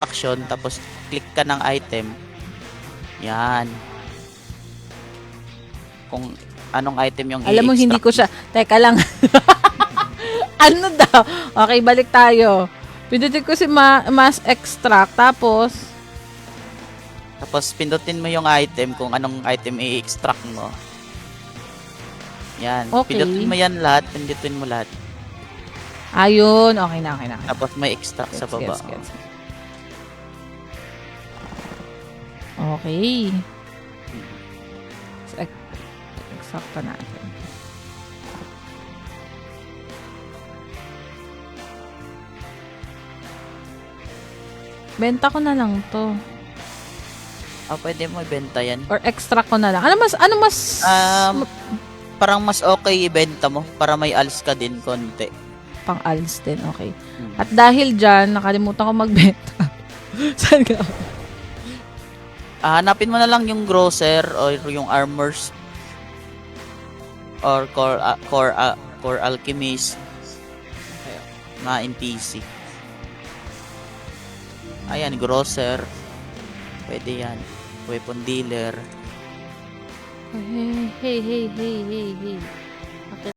action, tapos click ka ng item. Yan. Kung anong item yung Alam mo, hindi i-extract. ko siya. Teka lang. Ano daw? Okay, balik tayo. Pindutin ko si mass extract. Tapos, Tapos pindutin mo yung item kung anong item i-extract mo. Yan. Okay. Pindutin mo yan lahat. Pindutin mo lahat. ayun. Okay na, okay na. Tapos may extract sa baba. Gets. Okay. Extract pa natin. Benta ko na lang to. Pwede mo ibenta yan. Or extract ko na lang. Ano mas Parang mas okay ibenta mo para may alis ka din konti. pang ALS din? Okay. At dahil dyan, nakalimutan ko magbenta. Saan ka? Hanapin mo na lang yung grocer or yung armors or core alchemist na NPC. Ayan, grocer. Pwede yan. Weapon dealer. Hey.